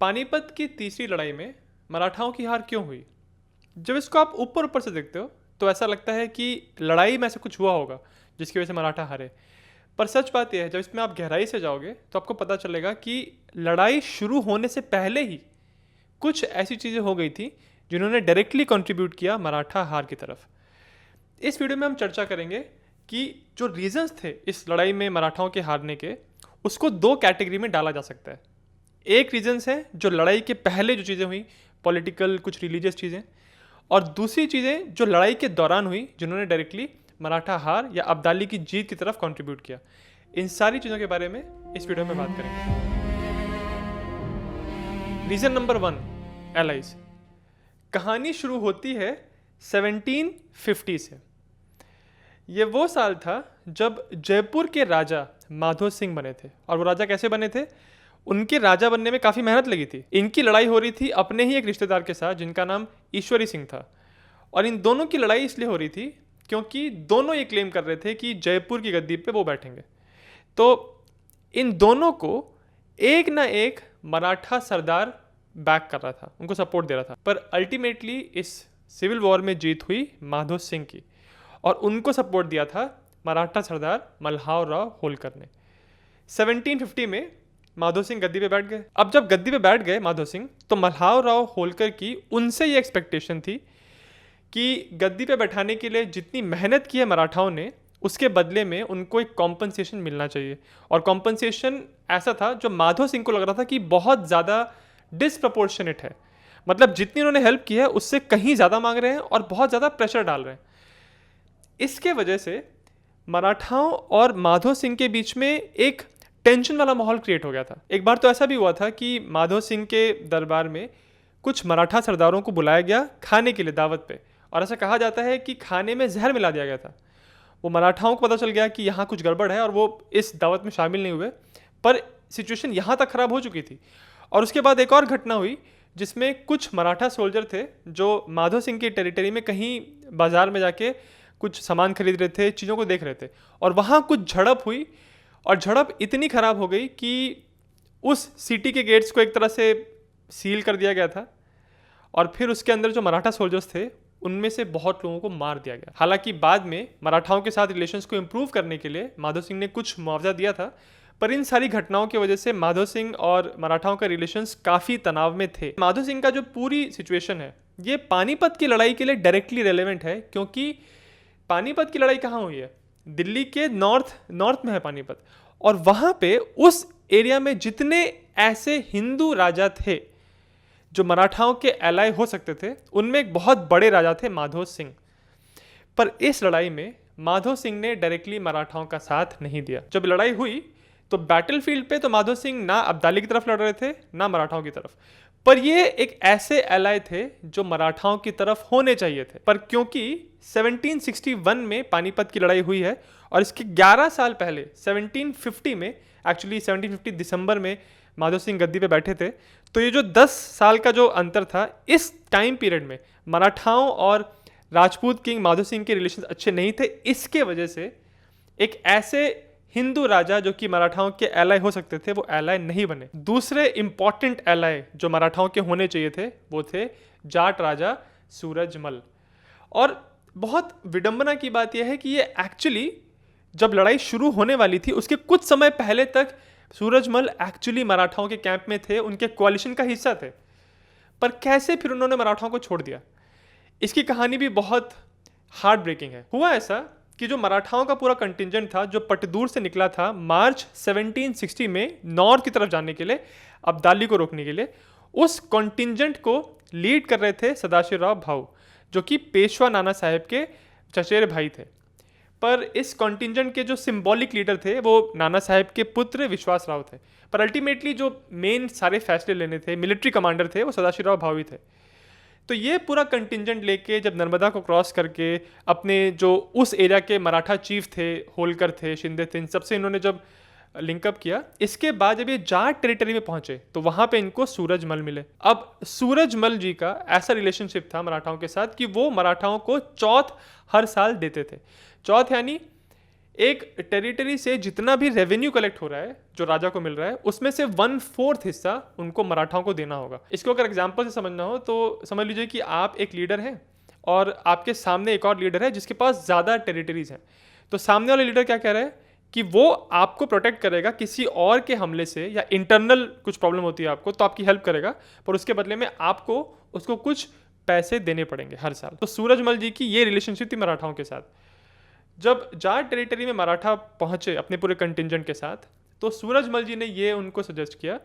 पानीपत की तीसरी लड़ाई में मराठाओं की हार क्यों हुई? जब इसको आप ऊपर ऊपर से देखते हो तो ऐसा लगता है कि लड़ाई में ऐसा कुछ हुआ होगा जिसकी वजह से मराठा हारे। पर सच बात यह है, जब इसमें आप गहराई से जाओगे तो आपको पता चलेगा कि लड़ाई शुरू होने से पहले ही कुछ ऐसी चीज़ें हो गई थी जिन्होंने डायरेक्टली कंट्रीब्यूट किया मराठा हार की तरफ। इस वीडियो में हम चर्चा करेंगे कि जो रीजंस थे इस लड़ाई में मराठाओं के हारने के, उसको दो कैटेगरी में डाला जा सकता है। एक रीजंस है जो लड़ाई के पहले जो चीज़ें हुई, पॉलिटिकल कुछ रिलीजियस चीज़ें, और दूसरी चीज़ें जो लड़ाई के दौरान हुई जिन्होंने डायरेक्टली मराठा हार या अब्दाली की जीत की तरफ कंट्रीब्यूट किया। इन सारी चीज़ों के बारे में इस वीडियो में बात करेंगे। Reason number 1, allies. कहानी शुरू होती है 1750 से। ये वो साल था जब जयपुर के राजा माधो सिंह बने थे। और वो राजा कैसे बने थे? उनके राजा बनने में काफ़ी मेहनत लगी थी। इनकी लड़ाई हो रही थी अपने ही एक रिश्तेदार के साथ जिनका नाम ईश्वरी सिंह था। और इन दोनों की लड़ाई इसलिए हो रही थी क्योंकि दोनों ये क्लेम कर रहे थे कि जयपुर की गद्दी पे वो बैठेंगे। तो इन दोनों को एक ना एक मराठा सरदार बैक कर रहा था, उनको सपोर्ट दे रहा था। पर अल्टीमेटली इस सिविल वॉर में जीत हुई माधो सिंह की, और उनको सपोर्ट दिया था मराठा सरदार मल्हार राव होलकर ने। 1750 में माधो सिंह गद्दी पे बैठ गए। अब जब गद्दी पे बैठ गए माधो सिंह, तो मल्हार राव होलकर की उनसे ये एक्सपेक्टेशन थी कि गद्दी पे बैठाने के लिए जितनी मेहनत की है मराठाओं ने, उसके बदले में उनको एक कॉम्पनसेशन मिलना चाहिए। और कॉम्पनसेशन ऐसा था जो माधो सिंह को लग रहा था कि बहुत ज़्यादा डिसप्रपोर्शनेट है। मतलब जितनी उन्होंने हेल्प की है उससे कहीं ज़्यादा मांग रहे हैं और बहुत ज़्यादा प्रेशर डाल रहे हैं। इसके वजह से मराठाओं और माधो सिंह के बीच में एक टेंशन वाला माहौल क्रिएट हो गया था। एक बार तो ऐसा भी हुआ था कि माधो सिंह के दरबार में कुछ मराठा सरदारों को बुलाया गया खाने के लिए दावत पे, और ऐसा कहा जाता है कि खाने में जहर मिला दिया गया था। वो मराठाओं को पता चल गया कि यहाँ कुछ गड़बड़ है और वो इस दावत में शामिल नहीं हुए। पर सिचुएशन यहाँ तक ख़राब हो चुकी थी। और उसके बाद एक और घटना हुई जिसमें कुछ मराठा सोल्जर थे जो माधो सिंह की टेरिटरी में कहीं बाजार में जाके कुछ सामान खरीद रहे थे, चीज़ों को देख रहे थे, और वहाँ कुछ झड़प हुई। और झड़प इतनी ख़राब हो गई कि उस सिटी के गेट्स को एक तरह से सील कर दिया गया था। और फिर उसके अंदर जो मराठा सोल्जर्स थे उनमें से बहुत लोगों को मार दिया गया। हालांकि बाद में मराठाओं के साथ रिलेशंस को इम्प्रूव करने के लिए माधो सिंह ने कुछ मुआवजा दिया था। पर इन सारी घटनाओं की वजह से माधो सिंह और मराठाओं का रिलेशंस काफ़ी तनाव में थे। माधो सिंह का जो पूरी सिचुएशन है ये पानीपत की लड़ाई के लिए डायरेक्टली रेलेवेंट है, क्योंकि पानीपत की लड़ाई कहाँ हुई है? दिल्ली के नॉर्थ में है पानीपत। और वहाँ पे उस एरिया में जितने ऐसे हिंदू राजा थे जो मराठाओं के एलाय हो सकते थे, उनमें एक बहुत बड़े राजा थे माधो सिंह। पर इस लड़ाई में माधो सिंह ने डायरेक्टली मराठाओं का साथ नहीं दिया। जब लड़ाई हुई तो बैटलफील्ड पे तो माधो सिंह ना अब्दाली की तरफ लड़ रहे थे ना मराठाओं की तरफ। पर ये एक ऐसे एलाय थे जो मराठाओं की तरफ होने चाहिए थे। पर क्योंकि 1761 में पानीपत की लड़ाई हुई है और इसके 11 साल पहले 1750 में, एक्चुअली 1750 दिसंबर में माधो सिंह गद्दी पे बैठे थे, तो ये जो 10 साल का जो अंतर था, इस टाइम पीरियड में मराठाओं और राजपूत किंग माधो सिंह के रिलेशन अच्छे नहीं थे। इसके वजह से एक ऐसे हिंदू राजा जो कि मराठाओं के एलाय हो सकते थे वो एलाय नहीं बने। दूसरे इंपॉर्टेंट एलाय जो मराठाओं के होने चाहिए थे वो थे जाट राजा सूरजमल। और बहुत विडंबना की बात यह है कि ये एक्चुअली जब लड़ाई शुरू होने वाली थी उसके कुछ समय पहले तक सूरजमल एक्चुअली मराठाओं के कैंप में थे, उनके कोalition का हिस्सा थे। पर कैसे फिर उन्होंने मराठाओं को छोड़ दिया, इसकी कहानी भी बहुत हार्ट ब्रेकिंग है। हुआ ऐसा कि जो मराठाओं का पूरा कंटिंजेंट था जो पटदूर से निकला था मार्च 1760 में नॉर्थ की तरफ जाने के लिए, अब्दाली को रोकने के लिए, उस कंटिंजेंट को लीड कर रहे थे सदाशिव राव भाऊ जो कि पेशवा नाना साहेब के चचेरे भाई थे। पर इस कॉन्टिंजेंट के जो सिंबॉलिक लीडर थे वो नाना साहेब के पुत्र विश्वास राव थे। पर अल्टीमेटली जो मेन सारे फैसले लेने थे, मिलिट्री कमांडर थे, वो सदाशिव राव भावी थे। तो ये पूरा कंटिंजेंट लेके जब नर्मदा को क्रॉस करके अपने जो उस एरिया के मराठा चीफ थे, होलकर थे, शिंदे थे, इन सबसे इन्होंने जब लिंकअप किया, इसके बाद जब ये जाट टेरिटरी में पहुंचे तो वहां पे इनको सूरजमल मिले। अब सूरजमल जी का ऐसा रिलेशनशिप था मराठाओं के साथ कि वो मराठाओं को चौथ हर साल देते थे। चौथ यानी एक टेरिटरी से जितना भी रेवेन्यू कलेक्ट हो रहा है जो राजा को मिल रहा है उसमें से 1/4 हिस्सा उनको मराठाओं को देना होगा। इसको अगर एग्जाम्पल से समझना हो तो समझ लीजिए कि आप एक लीडर हैं और आपके सामने एक और लीडर है जिसके पास ज़्यादा टेरिटरीज हैं। तो सामने वाला लीडर क्या कह रहा है कि वो आपको प्रोटेक्ट करेगा किसी और के हमले से, या इंटरनल कुछ प्रॉब्लम होती है आपको तो आपकी हेल्प करेगा, पर उसके बदले में आपको उसको कुछ पैसे देने पड़ेंगे हर साल। तो सूरजमल जी की ये रिलेशनशिप थी मराठाओं के साथ। जब जाट टेरिटरी में मराठा पहुंचे अपने पूरे कंटिंजेंट के साथ, तो सूरजमल जी ने ये उनको सजेस्ट किया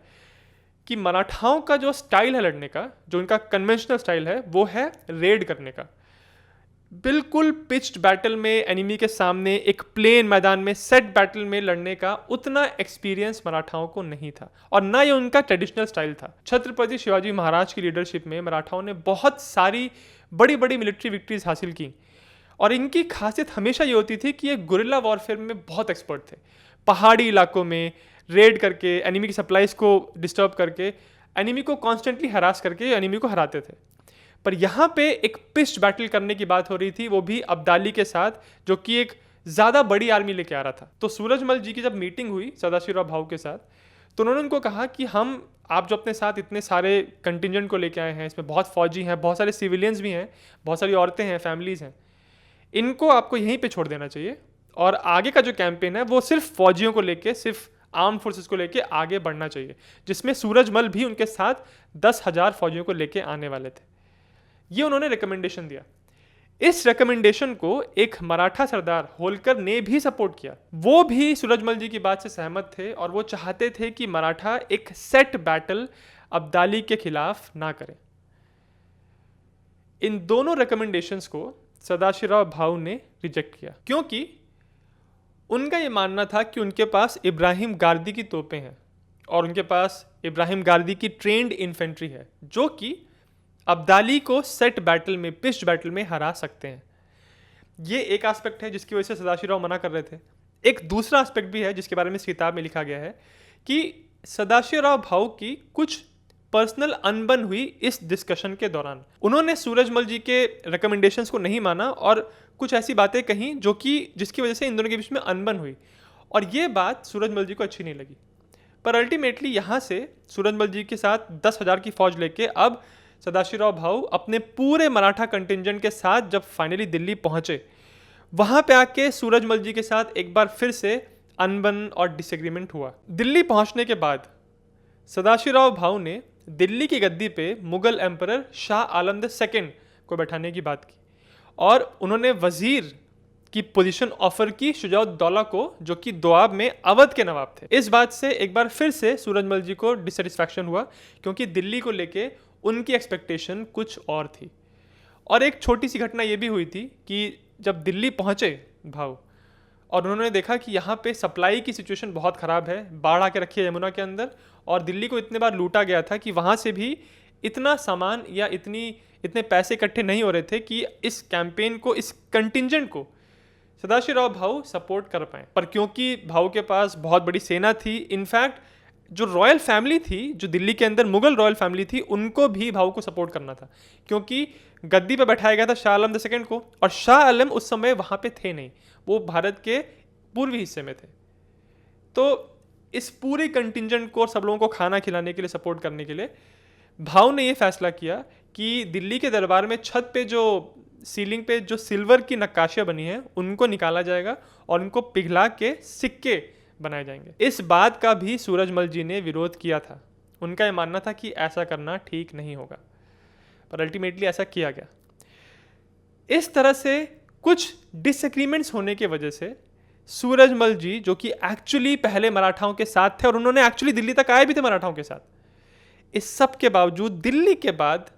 कि मराठाओं का जो स्टाइल है लड़ने का, जो उनका कन्वेंशनल स्टाइल है, वो है रेड करने का। बिल्कुल पिच्ड बैटल में एनिमी के सामने एक प्लेन मैदान में सेट बैटल में लड़ने का उतना एक्सपीरियंस मराठाओं को नहीं था, और ना ये उनका ट्रेडिशनल स्टाइल था। छत्रपति शिवाजी महाराज की लीडरशिप में मराठाओं ने बहुत सारी बड़ी बड़ी मिलिट्री विक्ट्रीज हासिल की, और इनकी खासियत हमेशा ये होती थी कि ये गुरिल्ला वॉरफेयर में बहुत एक्सपर्ट थे। पहाड़ी इलाकों में रेड करके, एनिमी की सप्लाईज को डिस्टर्ब करके, एनिमी को कॉन्स्टेंटली हरास करके एनिमी को हराते थे। पर यहाँ पे एक पिच्ड बैटल करने की बात हो रही थी, वो भी अब्दाली के साथ, जो कि एक ज़्यादा बड़ी आर्मी लेके आ रहा था। तो सूरजमल जी की जब मीटिंग हुई सदाशिवराव भाऊ के साथ, तो उन्होंने उनको कहा कि आप जो अपने साथ इतने सारे कंटिंजेंट को लेके आए हैं, इसमें बहुत फौजी हैं, बहुत सारे सिविलियंस भी हैं, बहुत सारी औरतें हैं, फैमिलीज़ हैं, इनको आपको यहीं पे छोड़ देना चाहिए, और आगे का जो कैंपेन है वो सिर्फ फौजियों को लेके, सिर्फ आर्म फोर्सेस को लेके आगे बढ़ना चाहिए, जिसमें सूरजमल भी उनके साथ 10,000 फौजियों को लेके आने वाले थे। ये उन्होंने रिकमेंडेशन दिया। इस रिकमेंडेशन को एक मराठा सरदार होलकर ने भी सपोर्ट किया। वो भी सूरजमल जी की बात से सहमत थे, और वो चाहते थे कि मराठा एक सेट बैटल अब्दाली के खिलाफ ना करें। इन दोनों रिकमेंडेशंस को सदाशिवराव भाऊ ने रिजेक्ट किया, क्योंकि उनका ये मानना था कि उनके पास इब्राहिम गारदी की तोपें हैं, और उनके पास इब्राहिम गारदी की ट्रेंड इन्फेंट्री है, जो कि अब्दाली को सेट बैटल में, पिच्ड बैटल में हरा सकते हैं। ये एक एस्पेक्ट है जिसकी वजह से सदाशिवराव मना कर रहे थे। एक दूसरा एस्पेक्ट भी है जिसके बारे में इस किताब में लिखा गया है कि सदाशिवराव भाऊ की कुछ पर्सनल अनबन हुई इस डिस्कशन के दौरान। उन्होंने सूरजमल जी के रिकमेंडेशंस को नहीं माना और कुछ ऐसी बातें कहीं जो कि जिसकी वजह से इन दोनों के बीच में अनबन हुई, और ये बात सूरजमल जी को अच्छी नहीं लगी। पर अल्टीमेटली यहाँ से सूरजमल जी के साथ 10,000 की फौज लेके अब सदाशिवराव भाऊ अपने पूरे मराठा कंटिंजेंट के साथ जब फाइनली दिल्ली पहुंचे, वहां पे आके सूरजमल जी के साथ एक बार फिर से अनबन और डिसएग्रीमेंट हुआ। दिल्ली पहुंचने के बाद सदाशिवराव भाऊ ने दिल्ली की गद्दी पे Mughal emperor Shah Alam the second को बैठाने की बात की, और उन्होंने वजीर की पोजीशन ऑफर की शुजाउद्दौला को, जो कि दोआब में अवध के नवाब थे। इस बात से एक बार फिर से सूरजमल जी को डिससेटिस्फैक्शन हुआ, क्योंकि दिल्ली को लेके उनकी एक्सपेक्टेशन कुछ और थी। और एक छोटी सी घटना ये भी हुई थी कि जब दिल्ली पहुंचे भाऊ और उन्होंने देखा कि यहाँ पे सप्लाई की सिचुएशन बहुत ख़राब है, बाढ़ आके रखी है यमुना के अंदर, और दिल्ली को इतने बार लूटा गया था कि वहाँ से भी इतना सामान या इतने पैसे इकट्ठे नहीं हो रहे थे कि इस कैंपेन को, इस कंटिंजेंट को सदाशिवराव भाऊ सपोर्ट कर पाए। पर क्योंकि भाऊ के पास बहुत बड़ी सेना थी, इनफैक्ट जो रॉयल फैमिली थी, जो दिल्ली के अंदर मुगल रॉयल फैमिली थी, उनको भी भाऊ को सपोर्ट करना था, क्योंकि गद्दी पर बैठाया गया था शाह आलम द सेकेंड को, और शाह आलम उस समय वहाँ पे थे नहीं, वो भारत के पूर्वी हिस्से में थे। तो इस पूरे कंटिंजेंट को, सब लोगों को खाना खिलाने के लिए, सपोर्ट करने के लिए भाऊ ने ये फैसला किया कि दिल्ली के दरबार में छत पे जो सीलिंग पे जो सिल्वर की नक्काशियाँ बनी हैं उनको निकाला जाएगा और उनको पिघला के सिक्के बनाए जाएंगे। इस बात का भी सूरजमल जी ने विरोध किया था। उनका ये मानना था कि ऐसा करना ठीक नहीं होगा, पर अल्टीमेटली ऐसा किया गया। इस तरह से कुछ डिसएग्रीमेंट्स होने की वजह से सूरजमल जी, जो कि एक्चुअली पहले मराठाओं के साथ थे और उन्होंने एक्चुअली दिल्ली तक आए भी थे मराठाओं के साथ, इस सब के बावजूद दिल्ली के बाद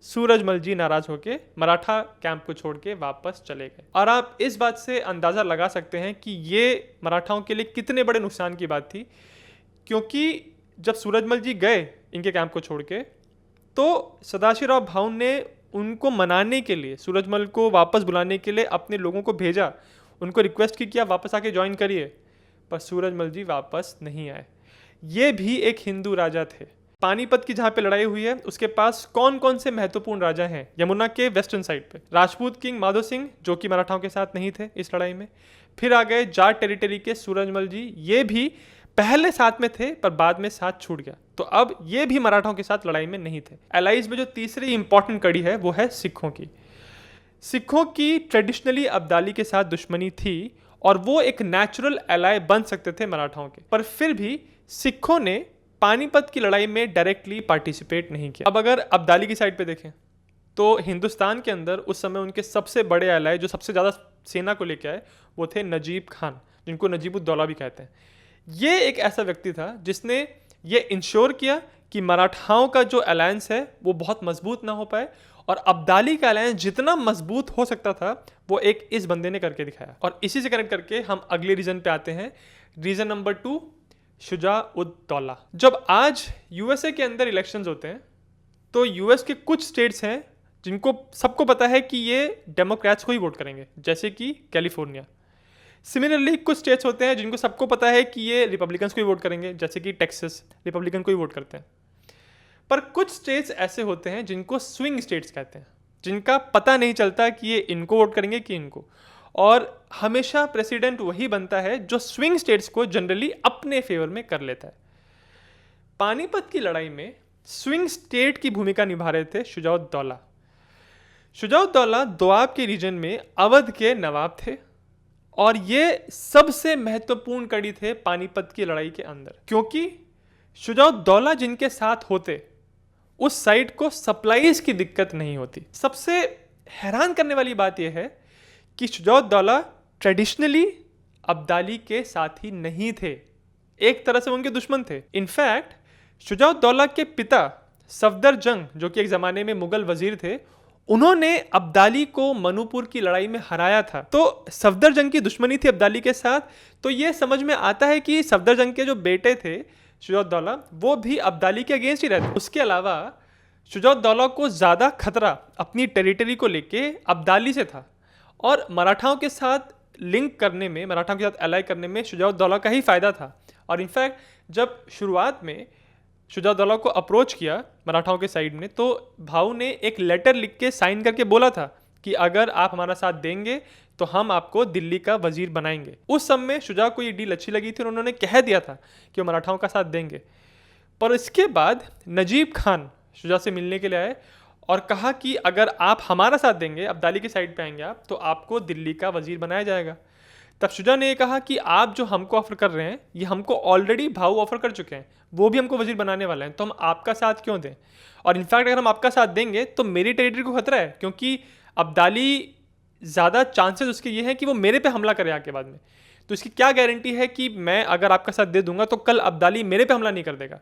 सूरजमल जी नाराज होकर मराठा कैंप को छोड़ के वापस चले गए। और आप इस बात से अंदाज़ा लगा सकते हैं कि ये मराठाओं के लिए कितने बड़े नुकसान की बात थी, क्योंकि जब सूरजमल जी गए इनके कैंप को छोड़ के, तो सदाशिवराव भाऊ ने उनको मनाने के लिए, सूरजमल को वापस बुलाने के लिए अपने लोगों को भेजा, उनको रिक्वेस्ट की कि आप वापस आके ज्वाइन करिए, पर सूरजमल जी वापस नहीं आए। ये भी एक हिंदू राजा थे। पानीपत की जहाँ पे लड़ाई हुई है उसके पास कौन कौन से महत्वपूर्ण राजा हैं? यमुना के वेस्टर्न साइड पे राजपूत किंग माधो सिंह, जो कि मराठाओं के साथ नहीं थे इस लड़ाई में। फिर आ गए जाट टेरिटरी के सूरजमल जी, ये भी पहले साथ में थे पर बाद में साथ छूट गया, तो अब ये भी मराठाओं के साथ लड़ाई में नहीं थे। एलाइज में जो तीसरी इंपॉर्टेंट कड़ी है वो है सिखों की। सिखों की ट्रेडिशनली अब्दाली के साथ दुश्मनी थी और वो एक नेचुरल एलाय बन सकते थे मराठाओं के, पर फिर भी सिखों ने पानीपत की लड़ाई में डायरेक्टली पार्टिसिपेट नहीं किया। अब अगर अब्दाली की साइड पे देखें तो हिंदुस्तान के अंदर उस समय उनके सबसे बड़े एलाय जो सबसे ज़्यादा सेना को लेके आए वो थे नजीब खान, जिनको नजीबुद्दौला भी कहते हैं। ये एक ऐसा व्यक्ति था जिसने ये इंश्योर किया कि मराठाओं का जो अलायंस है वो बहुत मजबूत ना हो पाए, और अब्दाली का अलायंस जितना मजबूत हो सकता था वो एक इस बंदे ने करके दिखाया। और इसी से कनेक्ट करके हम अगले रीजन पे आते हैं, रीजन नंबर 2, शुजा-उद-दौला। जब आज यूएसए के अंदर इलेक्शंस होते हैं तो यूएस के कुछ स्टेट्स हैं जिनको सबको पता है कि ये डेमोक्रेट्स को ही वोट करेंगे, जैसे कि कैलिफोर्निया। सिमिलरली कुछ स्टेट्स होते हैं जिनको सबको पता है कि ये रिपब्लिकन्स को ही वोट करेंगे, जैसे कि टेक्सास रिपब्लिकन को ही वोट करते हैं। पर कुछ स्टेट्स ऐसे होते हैं जिनको स्विंग स्टेट्स कहते हैं, जिनका पता नहीं चलता कि ये इनको वोट करेंगे कि इनको, और हमेशा प्रेसिडेंट वही बनता है जो स्विंग स्टेट्स को जनरली अपने फेवर में कर लेता है। पानीपत की लड़ाई में स्विंग स्टेट की भूमिका निभा रहे थे शुजा-उद-दौला। शुजा-उद-दौला दोआब के रीजन में अवध के नवाब थे और ये सबसे महत्वपूर्ण कड़ी थे पानीपत की लड़ाई के अंदर, क्योंकि शुजा-उद-दौला जिनके साथ होते उस साइड को सप्लाईज की दिक्कत नहीं होती। सबसे हैरान करने वाली बात यह है कि शुजा-उद-दौला ट्रेडिशनली अब्दाली के साथी नहीं थे, एक तरह से उनके दुश्मन थे। इनफैक्ट शुजा-उद-दौला के पिता सफदर जंग, जो कि एक ज़माने में मुगल वजीर थे, उन्होंने अब्दाली को मणिपुर की लड़ाई में हराया था। तो सफदर जंग की दुश्मनी थी अब्दाली के साथ, तो ये समझ में आता है कि सफदर जंग के जो बेटे थे शुजा-उद-दौला, वो भी अब्दाली के अगेंस्ट ही रहते। उसके अलावा शुजा-उद-दौला को ज़्यादा खतरा अपनी टेरिटरी को लेके अब्दाली से था, और मराठाओं के साथ लिंक करने में, मराठाओं के साथ अलाइ करने में शुजा-उद-दौला का ही फ़ायदा था। और इनफैक्ट जब शुरुआत में शुजा-उद-दौला को अप्रोच किया मराठाओं के साइड ने, तो भाऊ ने एक लेटर लिख के साइन करके बोला था कि अगर आप हमारा साथ देंगे तो हम आपको दिल्ली का वजीर बनाएंगे। उस समय शुजा को ये डील अच्छी लगी थी और उन्होंने कह दिया था कि वो मराठाओं का साथ देंगे। पर इसके बाद नजीब खान शुजा से मिलने के लिए आए और कहा कि अगर आप हमारा साथ देंगे, अब्दाली की साइड पे आएंगे आप, तो आपको दिल्ली का वजीर बनाया जाएगा। तब शुजा ने ये कहा कि आप जो हमको ऑफर कर रहे हैं ये हमको ऑलरेडी भाऊ ऑफर कर चुके हैं, वो भी हमको वजीर बनाने वाले हैं, तो हम आपका साथ क्यों दें। और इनफैक्ट अगर हम आपका साथ देंगे तो मेरी टेरिटरी को खतरा है, क्योंकि अब्दाली ज़्यादा चांसेस उसके ये हैं कि वो मेरे पे हमला करे आके बाद में, तो इसकी क्या गारंटी है कि मैं अगर आपका साथ दे दूंगा तो कल अब्दाली मेरे पे हमला नहीं कर देगा।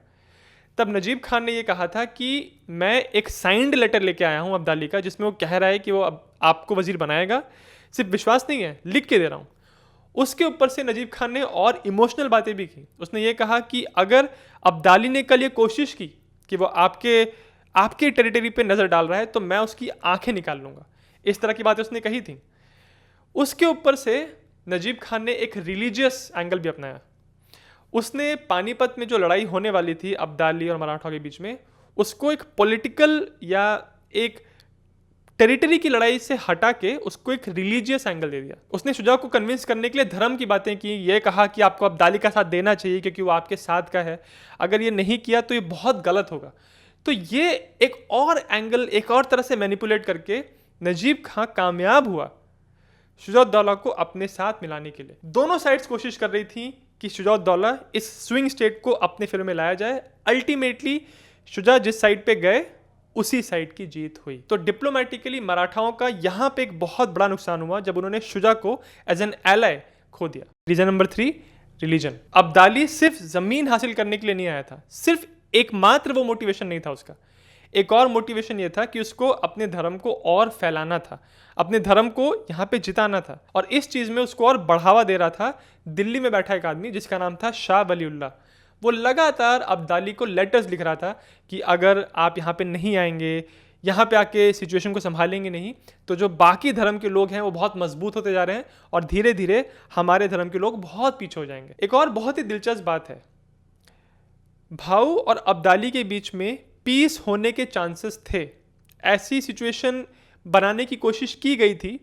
तब नजीब खान ने ये कहा था कि मैं एक साइंड लेटर लेके आया हूँ अब्दाली का, जिसमें वो कह रहा है कि वो आपको वजीर बनाएगा, सिर्फ विश्वास नहीं है, लिख के दे रहा हूँ। उसके ऊपर से नजीब खान ने और इमोशनल बातें भी की। उसने ये कहा कि अगर अब्दाली ने कल ये कोशिश की कि वो आपके टेरिटरी पे नज़र डाल रहा है तो मैं उसकी आंखें निकाल लूँगा, इस तरह की बातें उसने कही थी। उसके ऊपर से नजीब खान ने एक रिलीजियस एंगल भी अपनाया। उसने पानीपत में जो लड़ाई होने वाली थी अब्दाली और मराठा के बीच में, उसको एक पॉलिटिकल या एक टेरिटरी की लड़ाई से हटा के उसको एक रिलीजियस एंगल दे दिया। उसने शुजा को कन्विंस करने के लिए धर्म की बातें की, ये कहा कि आपको अब्दाली का साथ देना चाहिए क्योंकि वो आपके साथ का है, अगर ये नहीं किया तो ये बहुत गलत होगा। तो ये एक और एंगल, एक और तरह से मैनिपुलेट करके नजीब खान कामयाब हुआ शुजा-उद-दौला को अपने साथ मिलाने के लिए। दोनों साइड्स कोशिश कर रही थी कि शुजा-उद-दौला इस स्विंग स्टेट को अपने फेवर में लाया जाए। अल्टीमेटली शुजा जिस साइड पे गए उसी साइड की जीत हुई। तो डिप्लोमेटिकली मराठाओं का यहाँ पे एक बहुत बड़ा नुकसान हुआ जब उन्होंने शुजा को एज एन एलाय खो दिया। Reason number 3, religion. अब्दाली सिर्फ जमीन हासिल करने के लिए नहीं आया था, सिर्फ एकमात्र वो मोटिवेशन नहीं था उसका। एक और मोटिवेशन ये था कि उसको अपने धर्म को और फैलाना था, अपने धर्म को यहाँ पे जिताना था, और इस चीज़ में उसको और बढ़ावा दे रहा था दिल्ली में बैठा एक आदमी जिसका नाम था शाह वलीउल्लाह। वो लगातार अब्दाली को लेटर्स लिख रहा था कि अगर आप यहाँ पे नहीं आएंगे, यहाँ पे आके सिचुएशन को संभालेंगे नहीं, तो जो बाकी धर्म के लोग हैं वो बहुत मजबूत होते जा रहे हैं और धीरे धीरे हमारे धर्म के लोग बहुत पीछे हो जाएंगे। एक और बहुत ही दिलचस्प बात है, भाऊ और अब्दाली के बीच में पीस होने के चांसेस थे। ऐसी सिचुएशन बनाने की कोशिश की गई थी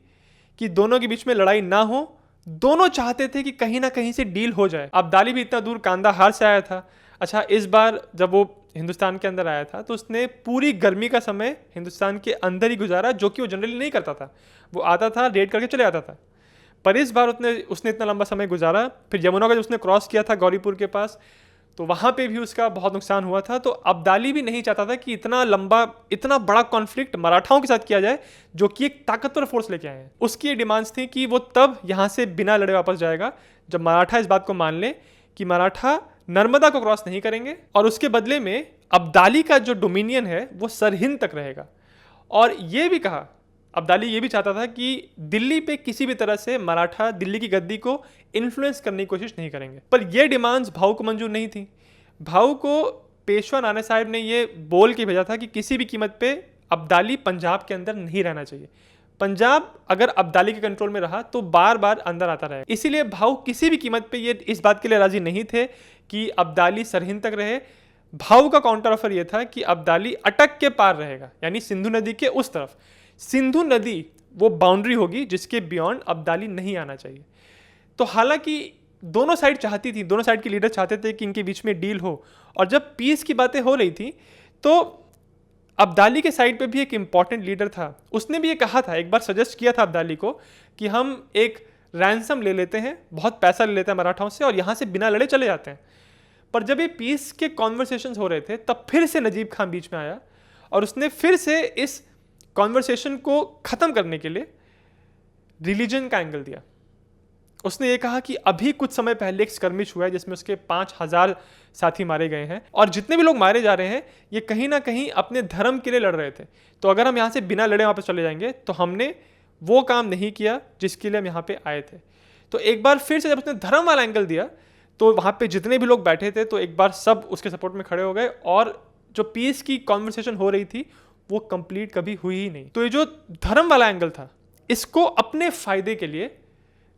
कि दोनों के बीच में लड़ाई ना हो, दोनों चाहते थे कि कहीं ना कहीं से डील हो जाए। अब्दाली भी इतना दूर कांदाहार से आया था। अच्छा, इस बार जब वो हिंदुस्तान के अंदर आया था तो उसने पूरी गर्मी का समय हिंदुस्तान के अंदर ही गुजारा, जो कि वो जनरली नहीं करता था। वो आता था, रेड करके चले आता था। पर इस बार उसने इतना लंबा समय गुजारा। फिर यमुना का जब उसने क्रॉस किया था गौरीपुर के पास, तो वहाँ पे भी उसका बहुत नुकसान हुआ था। तो अब्दाली भी नहीं चाहता था कि इतना लंबा, इतना बड़ा कॉन्फ्लिक्ट मराठाओं के साथ किया जाए, जो कि एक ताकतवर फोर्स लेके आए हैं। उसकी ये डिमांड्स थी कि वो तब यहाँ से बिना लड़े वापस जाएगा जब मराठा इस बात को मान ले कि मराठा नर्मदा को क्रॉस नहीं करेंगे, और उसके बदले में अब्दाली का जो डोमिनियन है वो सरहिंद तक रहेगा। और ये भी कहा, अब्दाली ये भी चाहता था कि दिल्ली पे किसी भी तरह से मराठा दिल्ली की गद्दी को इन्फ्लुएंस करने की कोशिश नहीं करेंगे। पर ये डिमांड्स भाऊ को मंजूर नहीं थी। भाऊ को पेशवा नाना साहिब ने ये बोल के भेजा था कि किसी भी कीमत पे अब्दाली पंजाब के अंदर नहीं रहना चाहिए। पंजाब अगर अब्दाली के कंट्रोल में रहा तो बार बार अंदर आता रहेगा। इसीलिए भाऊ किसी भी कीमत पे ये इस बात के लिए राजी नहीं थे कि अब्दाली सरहिंद तक रहे। भाऊ का काउंटर ऑफर ये था कि अब्दाली अटक के पार रहेगा, यानी सिंधु नदी के उस तरफ। सिंधु नदी वो बाउंड्री होगी जिसके बियॉन्ड अब्दाली नहीं आना चाहिए। तो हालांकि दोनों साइड चाहती थी, दोनों साइड के लीडर चाहते थे कि इनके बीच में डील हो। और जब पीस की बातें हो रही थी तो अब्दाली के साइड पे भी एक इम्पॉर्टेंट लीडर था। उसने भी ये कहा था, एक बार सजेस्ट किया था अब्दाली को कि हम एक रैंसम ले लेते हैं, बहुत पैसा ले लेते हैं मराठाओं से, और यहाँ से बिना लड़े चले जाते हैं। पर जब ये पीस के कॉन्वर्सेशंस हो रहे थे तब फिर से नजीब खान बीच में आया और उसने फिर से इस कॉन्वर्सेशन को ख़त्म करने के लिए रिलीजन का एंगल दिया। उसने ये कहा कि अभी कुछ समय पहले एक स्कर्मिश हुआ है जिसमें उसके 5,000 साथी मारे गए हैं, और जितने भी लोग मारे जा रहे हैं ये कहीं ना कहीं अपने धर्म के लिए लड़ रहे थे। तो अगर हम यहाँ से बिना लड़े वापस चले जाएंगे तो हमने वो काम नहीं किया जिसके लिए हम यहाँ पे आए थे। तो एक बार फिर से जब उसने धर्म वाला एंगल दिया तो वहाँ पे जितने भी लोग बैठे थे तो एक बार सब उसके सपोर्ट में खड़े हो गए, और जो पीस की कॉन्वर्सेशन हो रही थी वो कंप्लीट कभी हुई ही नहीं। तो ये जो धर्म वाला एंगल था, इसको अपने फायदे के लिए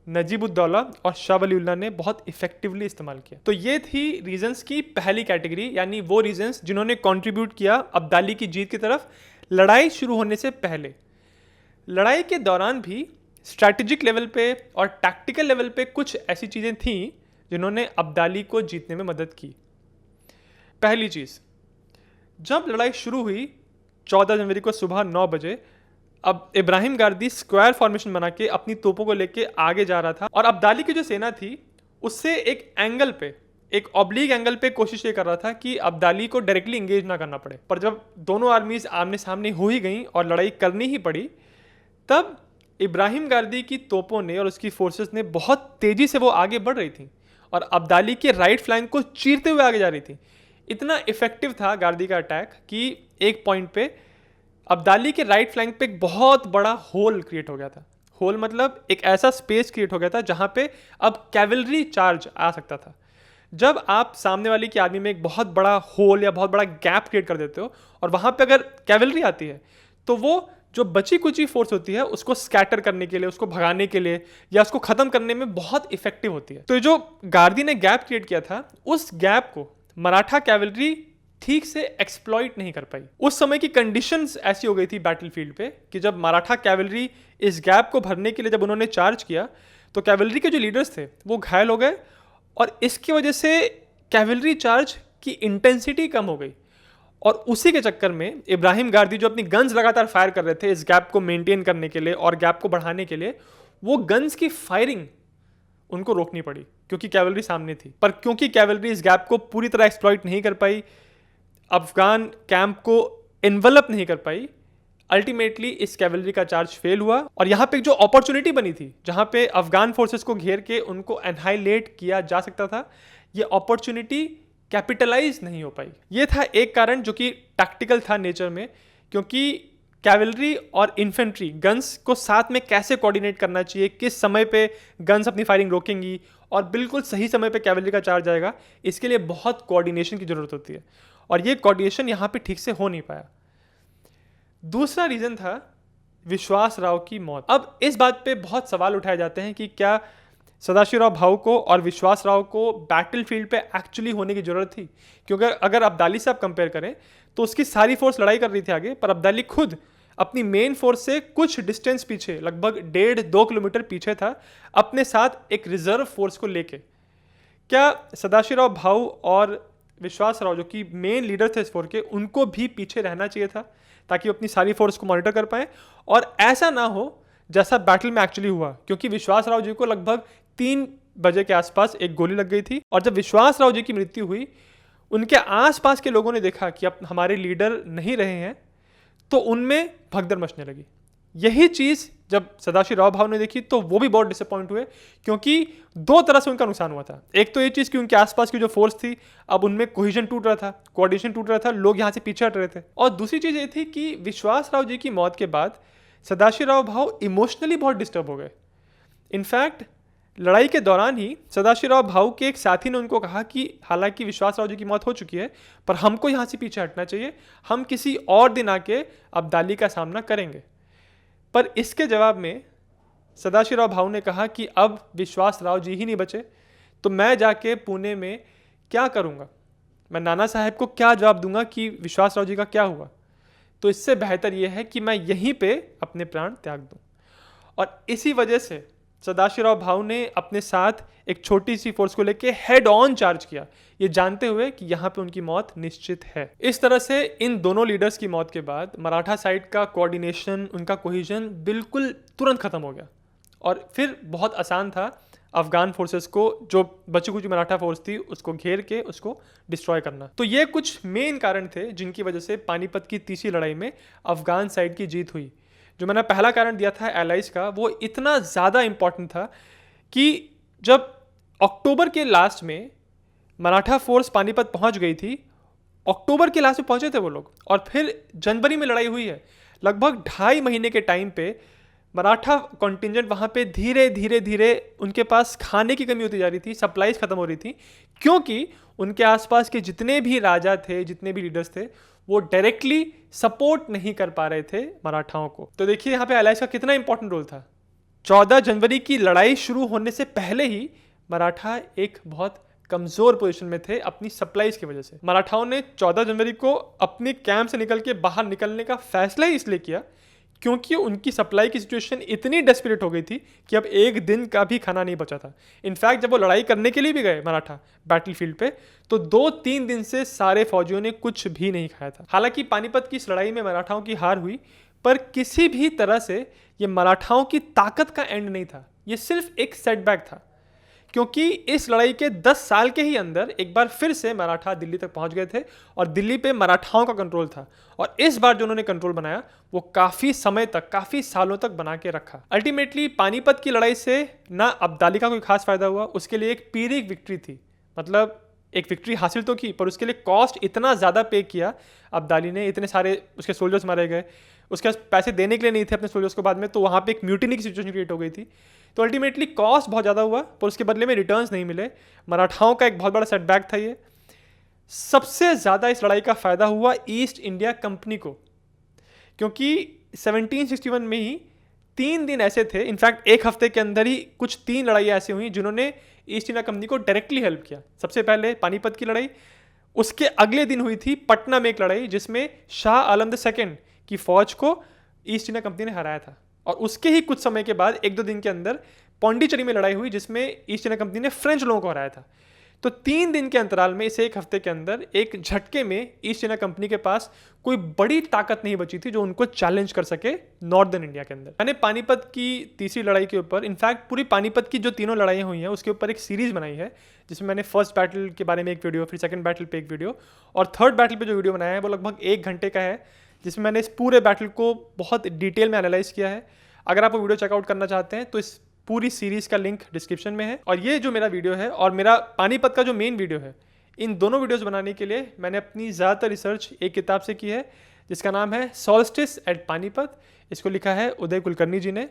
नजीबुद्दौला और शाह वलीउल्लाह ने बहुत इफेक्टिवली इस्तेमाल किया। तो ये थी रीजंस की पहली कैटेगरी, यानी वो रीजंस जिन्होंने कंट्रीब्यूट किया अब्दाली की जीत की तरफ लड़ाई शुरू होने से पहले। लड़ाई के दौरान भी स्ट्रैटेजिक लेवल पे और टैक्टिकल लेवल पे कुछ ऐसी चीज़ें थीं जिन्होंने अब्दाली को जीतने में मदद की। पहली चीज़, जब लड़ाई शुरू हुई 14 जनवरी को सुबह 9 बजे, अब इब्राहिम गारदी स्क्वायर फॉर्मेशन बना के अपनी तोपों को लेके आगे जा रहा था, और अब्दाली की जो सेना थी उससे एक एंगल पे, एक ऑब्लिक एंगल पे कोशिश ये कर रहा था कि अब्दाली को डायरेक्टली इंगेज ना करना पड़े। पर जब दोनों आर्मीज आमने सामने हो ही गई और लड़ाई करनी ही पड़ी, तब इब्राहिम गारदी की तोपों ने और उसकी फोर्सेस ने बहुत तेज़ी से वो आगे बढ़ रही थी और अब्दाली के राइट फ्लैंक को चीरते हुए आगे जा रही थी। इतना इफेक्टिव था गारदी का अटैक कि एक पॉइंट पे अब्दाली के राइट फ्लैंक पे एक बहुत बड़ा होल क्रिएट हो गया था। होल मतलब एक ऐसा स्पेस क्रिएट हो गया था जहाँ पे अब कैवलरी चार्ज आ सकता था। जब आप सामने वाली की आर्मी में एक बहुत बड़ा होल या बहुत बड़ा गैप क्रिएट कर देते हो और वहाँ पे अगर कैवलरी आती है तो वो जो बची कुची फोर्स होती है उसको स्कैटर करने के लिए, उसको भगाने के लिए या उसको ख़त्म करने में बहुत इफेक्टिव होती है। तो ये जो गारदी ने गैप क्रिएट किया था, उस गैप को मराठा कैवलरी ठीक से एक्सप्लॉइट नहीं कर पाई। उस समय की कंडीशंस ऐसी हो गई थी बैटलफील्ड पे कि जब मराठा कैवलरी इस गैप को भरने के लिए जब उन्होंने चार्ज किया तो कैवलरी के जो लीडर्स थे वो घायल हो गए, और इसकी वजह से कैवलरी चार्ज की इंटेंसिटी कम हो गई। और उसी के चक्कर में इब्राहिम गारदी जो अपनी गन्स लगातार फायर कर रहे थे इस गैप को मेंटेन करने के लिए और गैप को बढ़ाने के लिए, वो गन्स की फायरिंग उनको रोकनी पड़ी क्योंकि कैवलरी सामने थी। पर क्योंकि कैवलरी इस गैप को पूरी तरह एक्सप्लॉइट नहीं कर पाई, अफगान कैंप को इन्वेलप नहीं कर पाई, अल्टीमेटली इस कैवलरी का चार्ज फेल हुआ। और यहाँ पे जो अपॉर्चुनिटी बनी थी जहाँ पे अफगान फोर्सेस को घेर के उनको एनहाइलेट किया जा सकता था, ये अपॉर्चुनिटी कैपिटलाइज नहीं हो पाई। ये था एक कारण जो कि टैक्टिकल था नेचर में, क्योंकि कैवलरी और इन्फेंट्री गन्स को साथ में कैसे कोऑर्डिनेट करना चाहिए, किस समय पे गन्स अपनी फायरिंग रोकेंगी और बिल्कुल सही समय पे कैवलरी का चार्ज आएगा, इसके लिए बहुत कोऑर्डिनेशन की ज़रूरत होती है और ये कोऑर्डिनेशन यहाँ पे ठीक से हो नहीं पाया। दूसरा रीज़न था विश्वास राव की मौत। अब इस बात पे बहुत सवाल उठाए जाते हैं कि क्या सदाशिवराव भाऊ को और विश्वास राव को बैटलफील्ड पे एक्चुअली होने की ज़रूरत थी, क्योंकि अगर अब्दाली से आप कंपेयर करें तो उसकी सारी फोर्स लड़ाई कर रही थी आगे, पर अब्दाली खुद अपनी मेन फोर्स से कुछ डिस्टेंस पीछे, लगभग 1.5-2 किलोमीटर पीछे था, अपने साथ एक रिजर्व फोर्स को लेके। क्या सदाशिवराव भाऊ और विश्वासराव जो कि मेन लीडर थे इस फोर्स के, उनको भी पीछे रहना चाहिए था ताकि वो अपनी सारी फोर्स को मॉनिटर कर पाए और ऐसा ना हो जैसा बैटल में एक्चुअली हुआ, क्योंकि विश्वासराव जी को लगभग 3 बजे के आसपास एक गोली लग गई थी और जब विश्वासराव जी की मृत्यु हुई, उनके आसपास के लोगों ने देखा कि अब हमारे लीडर नहीं रहे हैं, तो उनमें भगदड़ मचने लगी। यही चीज़ जब सदाशिवराव भाऊ ने देखी तो वो भी बहुत डिसअपॉइंट हुए, क्योंकि 2 तरह से उनका नुकसान हुआ था। एक तो ये चीज़ कि उनके आसपास की जो फोर्स थी, अब उनमें कोहिजन टूट रहा था, कोऑर्डिनेशन टूट रहा था, लोग यहाँ से पीछे हट रहे थे। और दूसरी चीज़ ये थी कि विश्वासराव जी की मौत के बाद सदाशिवराव भाऊ इमोशनली बहुत डिस्टर्ब हो गए। इनफैक्ट लड़ाई के दौरान ही सदाशिवराव भाऊ के एक साथी ने उनको कहा कि हालांकि विश्वासराव जी की मौत हो चुकी है, पर हमको यहाँ से पीछे हटना चाहिए, हम किसी और दिन आके अब्दाली का सामना करेंगे। पर इसके जवाब में सदाशिवराव भाऊ ने कहा कि अब विश्वासराव जी ही नहीं बचे, तो मैं जाके पुणे में क्या करूँगा, मैं नाना साहब को क्या जवाब दूंगा कि विश्वासराव जी का क्या हुआ। तो इससे बेहतर यह है कि मैं यहीं पे अपने प्राण त्याग दूं। और इसी वजह से सदाशिवराव भाऊ ने अपने साथ एक छोटी सी फोर्स को लेके हेड ऑन चार्ज किया, ये जानते हुए कि यहाँ पे उनकी मौत निश्चित है। इस तरह से इन दोनों लीडर्स की मौत के बाद मराठा साइड का कोऑर्डिनेशन, उनका कोहिजन बिल्कुल तुरंत खत्म हो गया और फिर बहुत आसान था अफगान फोर्सेस को, जो बची कुछ मराठा फोर्स थी, उसको घेर के उसको डिस्ट्रॉय करना। तो ये कुछ मेन कारण थे जिनकी वजह से पानीपत की तीसरी लड़ाई में अफगान साइड की जीत हुई। जो मैंने पहला कारण दिया था एलाइज का, वो इतना ज़्यादा इंपॉर्टेंट था कि जब अक्टूबर के लास्ट में मराठा फोर्स पानीपत पहुंच गई थी, अक्टूबर के लास्ट में पहुंचे थे वो लोग, और फिर जनवरी में लड़ाई हुई है। लगभग 2.5 महीने के टाइम पे मराठा कॉन्टिंजेंट वहाँ पे धीरे धीरे उनके पास खाने की कमी होती जा रही थी, सप्लाईज खत्म हो रही थी, क्योंकि उनके आसपास के जितने भी राजा थे, जितने भी लीडर्स थे, वो डायरेक्टली सपोर्ट नहीं कर पा रहे थे मराठाओं को। तो देखिए यहाँ पे अलायंस का कितना इंपॉर्टेंट रोल था। 14 जनवरी की लड़ाई शुरू होने से पहले ही मराठा एक बहुत कमजोर पोजीशन में थे अपनी सप्लाईज की वजह से। मराठाओं ने 14 जनवरी को अपने कैंप से निकल के बाहर निकलने का फैसला ही इसलिए किया क्योंकि उनकी सप्लाई की सिचुएशन इतनी डेस्परेट हो गई थी कि अब एक दिन का भी खाना नहीं बचा था। इनफैक्ट जब वो लड़ाई करने के लिए भी गए मराठा बैटलफील्ड पे, तो 2-3 दिन से सारे फौजियों ने कुछ भी नहीं खाया था। हालांकि पानीपत की इस लड़ाई में मराठाओं की हार हुई, पर किसी भी तरह से ये मराठाओं की ताकत का एंड नहीं था, ये सिर्फ एक सेटबैक था, क्योंकि इस लड़ाई के 10 साल के ही अंदर एक बार फिर से मराठा दिल्ली तक पहुंच गए थे और दिल्ली पे मराठाओं का कंट्रोल था। और इस बार जो उन्होंने कंट्रोल बनाया वो काफ़ी समय तक, काफ़ी सालों तक बना के रखा। अल्टीमेटली पानीपत की लड़ाई से ना अब्दाली का कोई खास फायदा हुआ, उसके लिए एक पीरिक विक्ट्री थी, मतलब एक विक्ट्री हासिल तो की, पर उसके लिए कॉस्ट इतना ज़्यादा पे किया अब्दाली ने, इतने सारे उसके सोल्जर्स मारे गए, उसके पास पैसे देने के लिए नहीं थे अपने सोल्जर्स को बाद में, तो वहाँ पे एक म्यूटिनी की सिचुएशन क्रिएट हो गई थी। तो अल्टीमेटली कॉस्ट बहुत ज़्यादा हुआ, पर उसके बदले में रिटर्न्स नहीं मिले। मराठाओं का एक बहुत बड़ा सेटबैक था ये। सबसे ज़्यादा इस लड़ाई का फ़ायदा हुआ ईस्ट इंडिया कंपनी को, क्योंकि 1761 में ही 3 दिन ऐसे थे, इनफैक्ट एक हफ्ते के अंदर ही कुछ 3 लड़ाइयाँ ऐसी हुई जिन्होंने ईस्ट इंडिया कंपनी को डायरेक्टली हेल्प किया। सबसे पहले पानीपत की लड़ाई, उसके अगले दिन हुई थी पटना में एक लड़ाई जिसमें शाह आलम II की फौज को ईस्ट इंडिया कंपनी ने हराया था, और उसके ही कुछ समय के बाद 1-2 दिन के अंदर पौंडीचेरी में लड़ाई हुई जिसमें ईस्ट इंडिया कंपनी ने फ्रेंच लोगों को हराया था। तो 3 दिन के अंतराल में, इसे एक हफ्ते के अंदर, एक झटके में ईस्ट इंडिया कंपनी के पास कोई बड़ी ताकत नहीं बची थी जो उनको चैलेंज कर सके नॉर्दर्न इंडिया के अंदर। मैंने पानीपत की तीसरी लड़ाई के ऊपर, इनफैक्ट पूरी पानीपत की जो 3 लड़ाइयाँ हुई हैं उसके ऊपर एक सीरीज बनाई है, जिसमें मैंने फर्स्ट बैटल के बारे में एक वीडियो, फिर सेकंड बैटल पे एक वीडियो, और थर्ड बैटल पे जो वीडियो बनाया है वो लगभग 1 घंटे का है, जिसमें मैंने इस पूरे बैटल को बहुत डिटेल में एनालाइज किया है। अगर आप वो वीडियो चेकआउट करना चाहते हैं तो इस पूरी सीरीज का लिंक डिस्क्रिप्शन में है। और ये जो मेरा वीडियो है और मेरा पानीपत का जो मेन वीडियो है, इन दोनों वीडियोस बनाने के लिए मैंने अपनी ज़्यादातर रिसर्च एक किताब से की है जिसका नाम है सॉल्स्टिस एट पानीपत। इसको लिखा है उदय कुलकर्णी जी ने,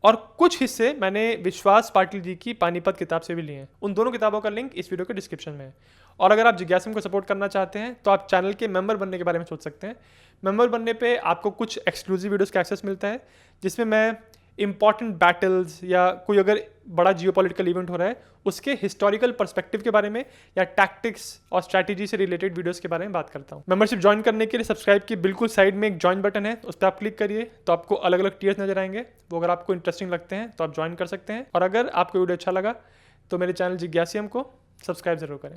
और कुछ हिस्से मैंने विश्वास पाटिल जी की पानीपत किताब से भी लिए हैं। उन दोनों किताबों का लिंक इस वीडियो के डिस्क्रिप्शन में है। और अगर आप जिज्ञासम को सपोर्ट करना चाहते हैं तो आप चैनल के मेंबर बनने के बारे में सोच सकते हैं। मेंबर बनने पे आपको कुछ एक्सक्लूसिव वीडियोस का एक्सेस मिलता है, जिसमें मैं इंपॉर्टेंट बैटल्स या कोई अगर बड़ा जियोपॉलिटिकल इवेंट हो रहा है उसके हिस्टोरिकल पर्सपेक्टिव के बारे में या टैक्टिक्स और स्ट्रैटेजी से रिलेटेड वीडियोस के बारे में बात करता हूँ। मेंबरशिप ज्वाइन करने के लिए सब्सक्राइब की बिल्कुल साइड में एक ज्वाइन बटन है, उस पर आप क्लिक करिए तो आपको अलग अलग टीयर्स नजर आएंगे। वो अगर आपको इंटरेस्टिंग लगते हैं तो आप ज्वाइन कर सकते हैं। और अगर आपको वीडियो अच्छा लगा तो मेरे चैनल जिज्ञासियम को सब्सक्राइब जरूर करें।